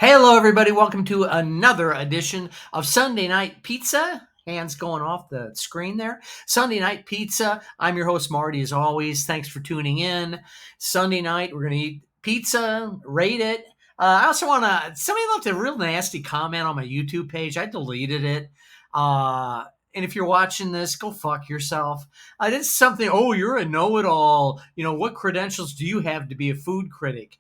Hello, everybody. Welcome to another edition of Sunday Night Pizza. Hands going off the screen there. Sunday Night Pizza. I'm your host, Marty, as always. Thanks for tuning in. Sunday night, we're going to eat pizza, rate it. I also want to, somebody left a real nasty comment on my YouTube page. I deleted it. And if you're watching this, go fuck yourself. It's something, oh, you're a know-it-all. What credentials do you have to be a food critic?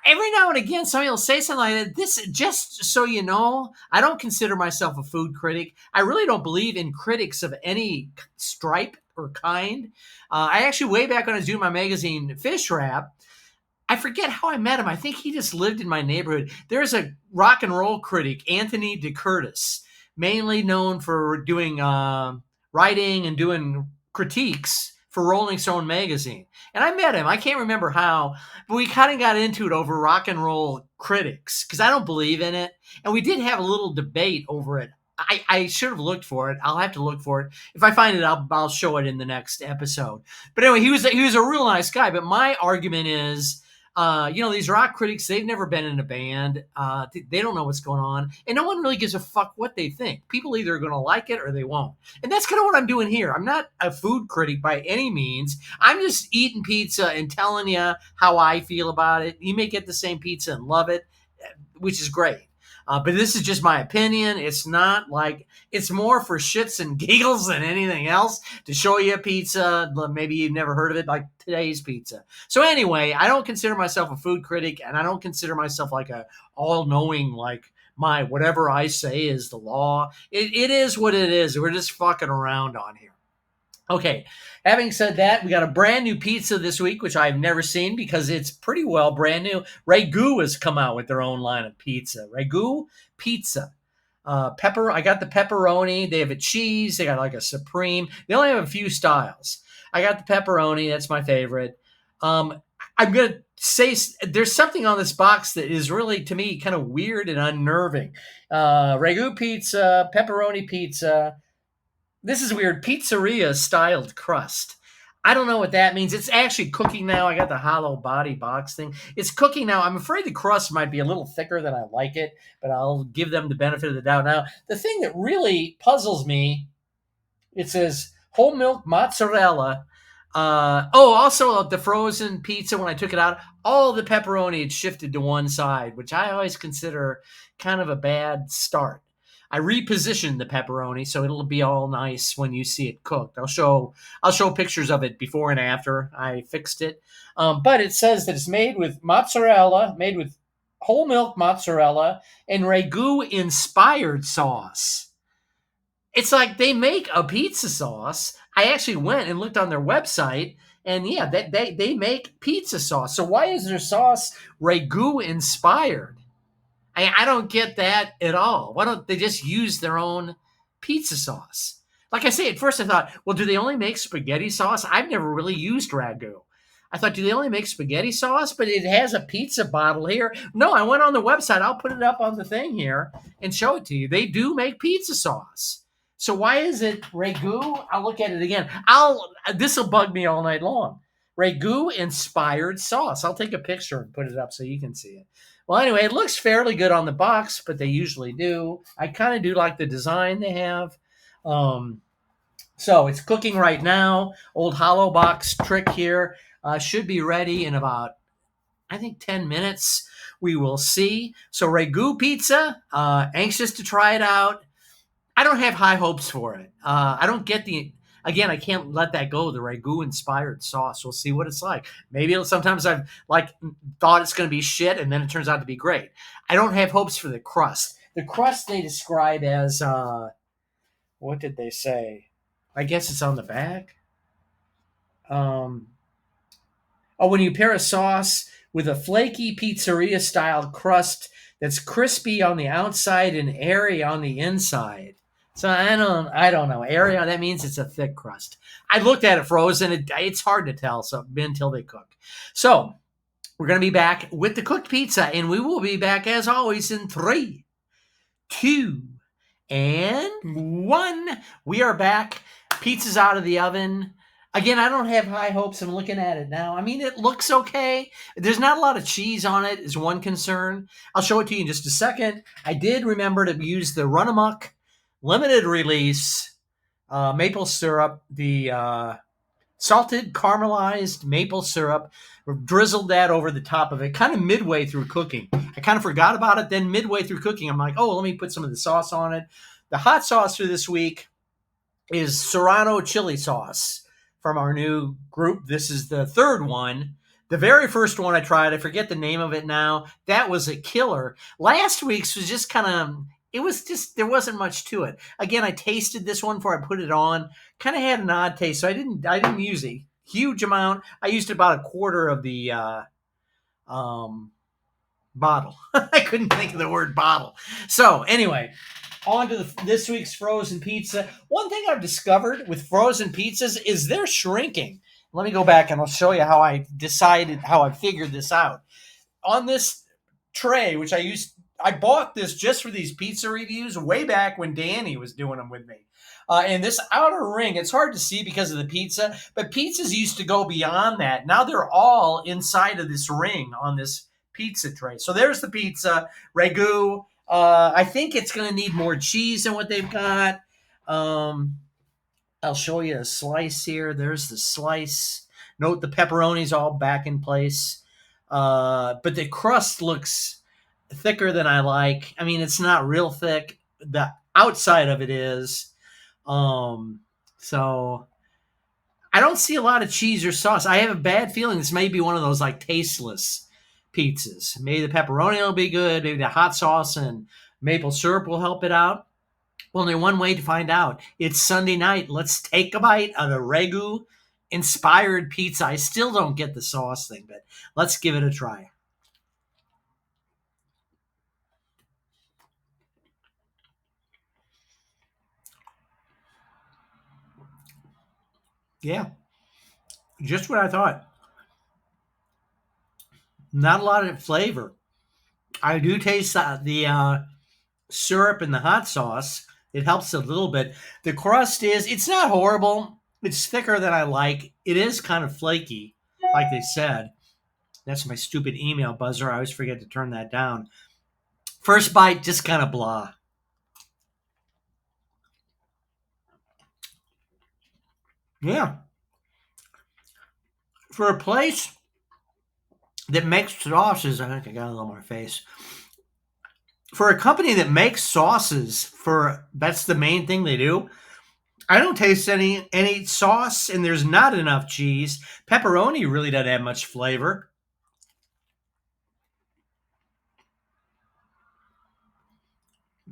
Every now and again, somebody will say something like that. This, just so you know, I don't consider myself a food critic. I really don't believe in critics of any stripe or kind. I actually, way back when I was doing my magazine, Fish Wrap, I forget how I met him. I think he just lived in my neighborhood. There's a rock and roll critic, Anthony DeCurtis, mainly known for doing writing and doing critiques for Rolling Stone magazine. And I met him. I can't remember how, but we kind of got into it over rock and roll critics because I don't believe in it. And we did have a little debate over it. I should have looked for it. I'll have to look for it. If I find it, I'll show it in the next episode. But anyway, he was a real nice guy. But my argument is, these rock critics, they've never been in a band. They don't know what's going on. And no one really gives a fuck what they think. People either are going to like it or they won't. And that's kind of what I'm doing here. I'm not a food critic by any means. I'm just eating pizza and telling you how I feel about it. You may get the same pizza and love it, which is great. But this is just my opinion. It's not like, it's more for shits and giggles than anything else to show you a pizza. Maybe you've never heard of it, like today's pizza. So anyway, I don't consider myself a food critic, and I don't consider myself like a all-knowing, like my whatever I say is the law. It is what it is. We're just fucking around on here. Okay, having said that, we got a brand new pizza this week, which I've never seen because it's pretty well brand new. Ragu has come out with their own line of pizza. Ragu pizza. I got the pepperoni. They have a cheese. They got like a supreme. They only have a few styles. I got the pepperoni. That's my favorite. I'm going to say there's something on this box that is really, to me, kind of weird and unnerving. Ragu pizza, pepperoni pizza. This is weird. Pizzeria styled crust. I don't know what that means. It's actually cooking now. I got the hollow body box thing. It's cooking now. I'm afraid the crust might be a little thicker than I like it, but I'll give them the benefit of the doubt. Now, the thing that really puzzles me, it says whole milk mozzarella. Also the frozen pizza, when I took it out, all the pepperoni had shifted to one side, which I always consider kind of a bad start. I repositioned the pepperoni so it'll be all nice when you see it cooked. I'll show pictures of it before and after I fixed it. But it says that it's made with whole milk mozzarella and Ragu inspired sauce. It's like they make a pizza sauce. I actually went and looked on their website, and yeah, they make pizza sauce. So why is their sauce Ragu inspired? I don't get that at all. Why don't they just use their own pizza sauce? Like I say, at first I thought, well, do they only make spaghetti sauce? I've never really used Ragu. I thought, do they only make spaghetti sauce? But it has a pizza bottle here. No, I went on the website. I'll put it up on the thing here and show it to you. They do make pizza sauce. So why is it Ragu? I'll look at it again. This will bug me all night long. Ragu inspired sauce. I'll take a picture and put it up so you can see it. Well, anyway, it looks fairly good on the box, but they usually do. I kind of do like the design they have. So it's cooking right now. Old hollow box trick here. Should be ready in about, I think, 10 minutes. We will see. So Ragu pizza, anxious to try it out. I don't have high hopes for it. I don't get again, I can't let that go. The Ragu inspired sauce. We'll see what it's like. Maybe sometimes I've thought it's going to be shit, and then it turns out to be great. I don't have hopes for the crust. The crust they describe as what did they say? I guess it's on the back. When you pair a sauce with a flaky pizzeria style crust that's crispy on the outside and airy on the inside. So I don't know. Area, that means it's a thick crust. I looked at it frozen. It's hard to tell until they cook. So we're going to be back with the cooked pizza, and we will be back as always in 3, 2, and 1. We are back. Pizza's out of the oven. Again, I don't have high hopes. I'm looking at it now. I mean, it looks okay. There's not a lot of cheese on it, is one concern. I'll show it to you in just a second. I did remember to use the Run Amok limited release maple syrup, the salted caramelized maple syrup, drizzled that over the top of it, kind of midway through cooking. I kind of forgot about it. Then midway through cooking, I'm like, oh, let me put some of the sauce on it. The hot sauce for this week is Serrano chili sauce from our new group. This is the third one. The very first one I tried, I forget the name of it now. That was a killer. Last week's was just kind of, it was just, there wasn't much to it. Again, I tasted this one before I put it on. Kind of had an odd taste, so I didn't use a huge amount. I used about a quarter of the um, bottle. I couldn't think of the word bottle. So anyway, on to this week's frozen pizza. One thing I've discovered with frozen pizzas is they're shrinking. Let me go back and I'll show you how I figured this out. On this tray, which I bought this just for these pizza reviews way back when Danny was doing them with me. And this outer ring, it's hard to see because of the pizza, but pizzas used to go beyond that. Now they're all inside of this ring on this pizza tray. So there's the pizza, Ragu. I think it's going to need more cheese than what they've got. I'll show you a slice here. There's the slice. Note the pepperoni's all back in place. But the crust looks thicker than I like. I mean, it's not real thick. The outside of it is. So I don't see a lot of cheese or sauce. I have a bad feeling this may be one of those like tasteless pizzas. Maybe the pepperoni will be good. Maybe the hot sauce and maple syrup will help it out. Well, only one way to find out. It's Sunday night. Let's take a bite of the Ragu inspired pizza. I still don't get the sauce thing, but let's give it a try. Yeah, just what I thought. Not a lot of flavor. I do taste the syrup and the hot sauce. It helps a little bit. The crust it's not horrible. It's thicker than I like. It is kind of flaky, like they said. That's my stupid email buzzer. I always forget to turn that down. First bite, just kind of blah. Yeah. For a place that makes sauces, I think I got a little more face. For a company that makes sauces, for that's the main thing they do. I don't taste any sauce, and there's not enough cheese. Pepperoni really doesn't have much flavor.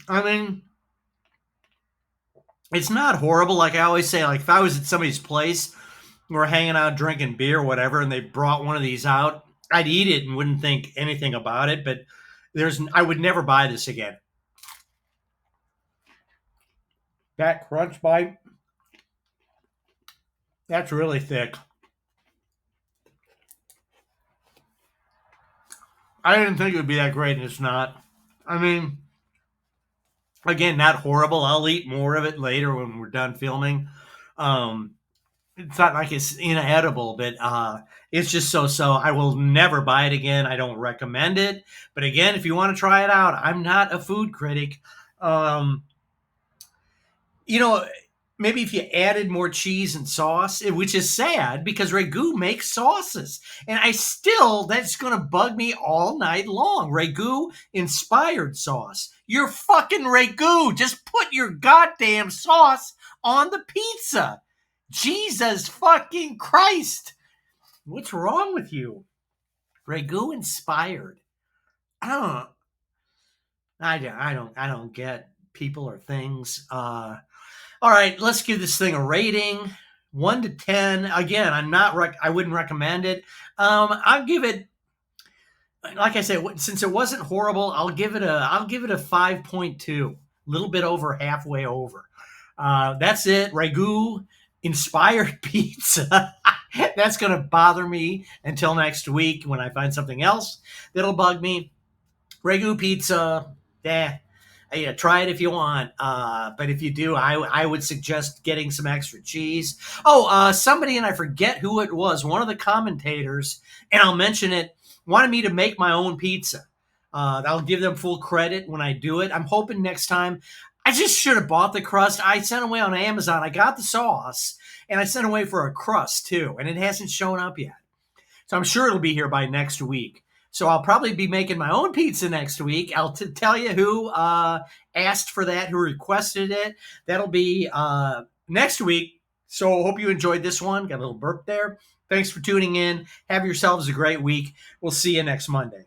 I mean, it's not horrible. Like I always say, like if I was at somebody's place, we're hanging out drinking beer, or whatever, and they brought one of these out, I'd eat it and wouldn't think anything about it. But I would never buy this again. That crunch bite, that's really thick. I didn't think it would be that great, and it's not. I mean, again, not horrible. I'll eat more of it later when we're done filming. Um, it's not like it's inedible, but it's just so. I will never buy it again. I don't recommend it. But again, if you want to try it out, I'm not a food critic. Um, you know, maybe if you added more cheese and sauce, which is sad because Ragu makes sauces. And that's going to bug me all night long. Ragu inspired sauce. You're fucking Ragu. Just put your goddamn sauce on the pizza. Jesus fucking Christ. What's wrong with you? Ragu inspired. I don't I don't get people or things. All right, let's give this thing a rating. 1 to 10. Again, I wouldn't recommend it. I'll give it, like I said, since it wasn't horrible, I'll give it a 5.2. A little bit over halfway over. That's it. Ragu inspired pizza. That's going to bother me until next week when I find something else that'll bug me. Ragu pizza, Yeah, try it if you want. But if you do, I would suggest getting some extra cheese. Oh, somebody, and I forget who it was, one of the commentators, and I'll mention it, wanted me to make my own pizza. I'll give them full credit when I do it. I'm hoping next time. I just should have bought the crust. I sent away on Amazon. I got the sauce, and I sent away for a crust too, and it hasn't shown up yet. So I'm sure it'll be here by next week. So I'll probably be making my own pizza next week. I'll tell you who asked for that, who requested it. That'll be next week. So hope you enjoyed this one. Got a little burp there. Thanks for tuning in. Have yourselves a great week. We'll see you next Monday.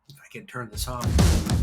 If I can turn this off.